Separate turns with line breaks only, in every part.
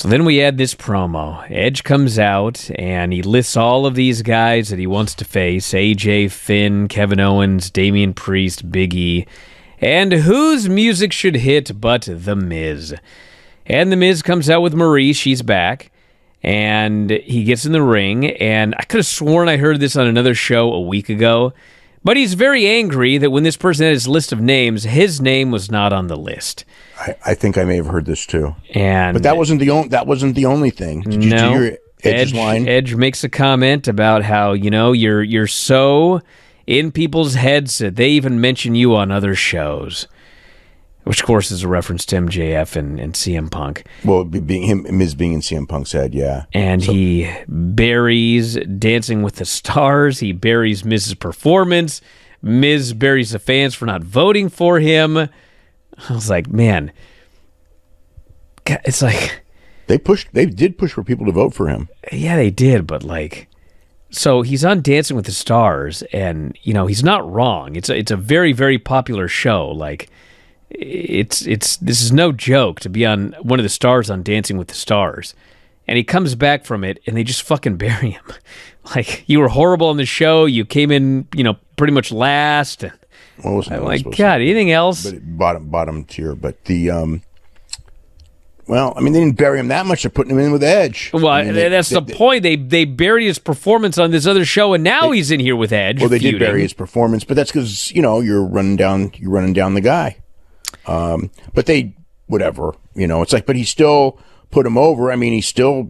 So then we add this promo. Edge comes out, and he lists all of these guys that he wants to face. AJ, Finn, Kevin Owens, Damian Priest, Big E. And whose music should hit but The Miz? And The Miz comes out with Marie. She's back. And he gets in the ring. And I could have sworn I heard this on another show a week ago. But he's very angry that when this person had his list of names, his name was not on the list.
I think I may have heard this too.
But
that wasn't the only thing. Did you hear Edge's line?
Edge makes a comment about how, you're so in people's heads that they even mention you on other shows. Which, of course, is a reference to MJF and CM Punk.
Well, Miz being in CM Punk's head, yeah.
And he buries Dancing with the Stars. He buries Miz's performance. Miz buries the fans for not voting for him. I was like, man, it's like...
They did push for people to vote for him.
Yeah, they did, but so he's on Dancing with the Stars, and, he's not wrong. It's a very, very popular show. This is no joke to be on one of the stars on Dancing with the Stars. And he comes back from it, and they just fucking bury him. You were horrible on the show. You came in, pretty much last.
Well,
I'm like, God, anything else?
But bottom tier. But the, they didn't bury him that much. They're putting him in with Edge.
Well, that's the point. They buried his performance on this other show, and now he's in here with Edge.
Well, they did bury his performance, but that's because, you're running down the guy. But they, whatever, it's like, but he still put him over. I mean, he still,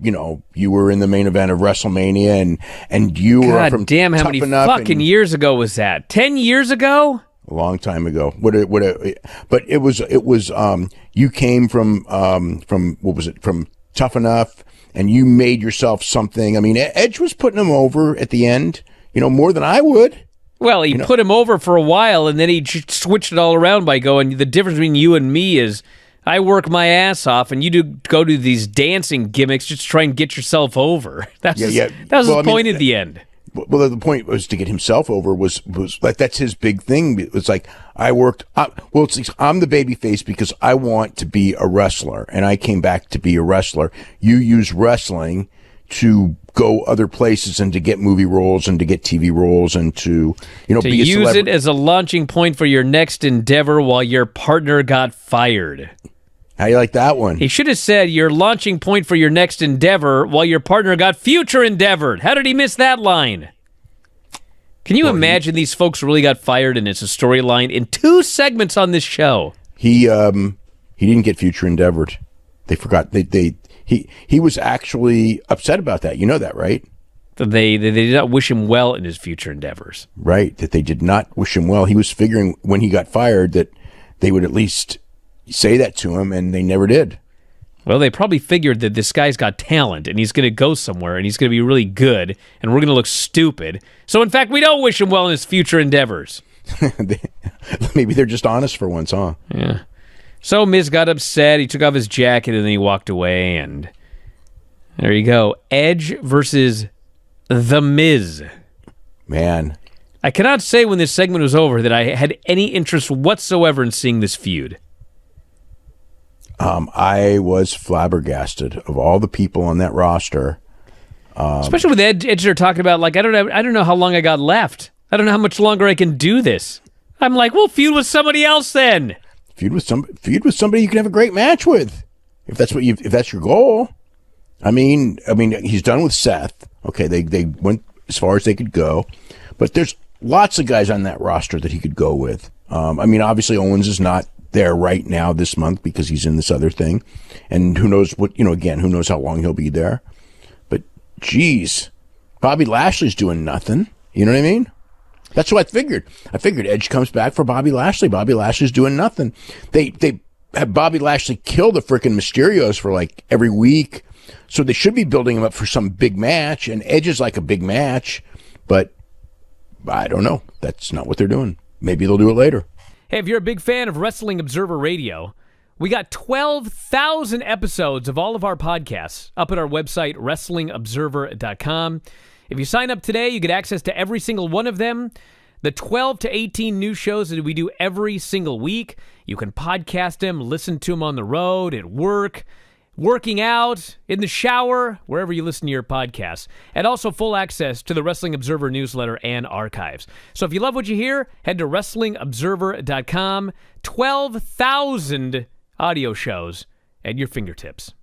you were in the main event of WrestleMania and you were from
damn, how many fucking years ago was that? 10 years ago?
A long time ago. But it was, you came from what was it? From Tough Enough, and you made yourself something. I mean, Edge was putting him over at the end, more than I would.
Well, he put him over for a while, and then he switched it all around by going, the difference between you and me is I work my ass off, and you go to these dancing gimmicks just to try and get yourself over. That was the point at the end.
Well, the point was to get himself over was like, that's his big thing. It was like, I'm the baby face because I want to be a wrestler, and I came back to be a wrestler. You use wrestling to go other places and to get movie roles and to get TV roles and to be a celebrity.
Use it as a launching point for your next endeavor while your partner got fired.
How you like that one?
He should have said your launching point for your next endeavor while your partner got future endeavored. How did he miss that line? Can you imagine these folks really got fired and it's a storyline in 2 segments on this show?
He didn't get future endeavored. They forgot. He was actually upset about that. You know that, right?
They did not wish him well in his future endeavors.
Right, that they did not wish him well. He was figuring when he got fired that they would at least say that to him, and they never did.
Well, they probably figured that this guy's got talent, and he's going to go somewhere, and he's going to be really good, and we're going to look stupid. So, in fact, we don't wish him well in his future endeavors.
Maybe they're just honest for once, huh?
Yeah. So Miz got upset. He took off his jacket, and then he walked away, and there you go. Edge versus The Miz.
Man.
I cannot say when this segment was over that I had any interest whatsoever in seeing this feud.
I was flabbergasted of all the people on that roster.
Especially with Edge, they're talking about, I don't know how long I got left. I don't know how much longer I can do this. I'm like, well, feud with somebody else then.
Feud with somebody you can have a great match with, if that's your goal. I mean, he's done with Seth. Okay, they went as far as they could go, but there's lots of guys on that roster that he could go with. Obviously Owens is not there right now this month because he's in this other thing, and who knows who knows how long he'll be there. But geez, Bobby Lashley's doing nothing. You know what I mean? That's what I figured. I figured Edge comes back for Bobby Lashley. Bobby Lashley's doing nothing. They have Bobby Lashley kill the freaking Mysterios for every week, so they should be building him up for some big match. And Edge is like a big match, but I don't know. That's not what they're doing. Maybe they'll do it later.
Hey, if you're a big fan of Wrestling Observer Radio, we got 12,000 episodes of all of our podcasts up at our website, WrestlingObserver.com. If you sign up today, you get access to every single one of them. The 12 to 18 new shows that we do every single week. You can podcast them, listen to them on the road, at work, working out, in the shower, wherever you listen to your podcasts, and also full access to the Wrestling Observer newsletter and archives. So if you love what you hear, head to WrestlingObserver.com. 12,000 audio shows at your fingertips.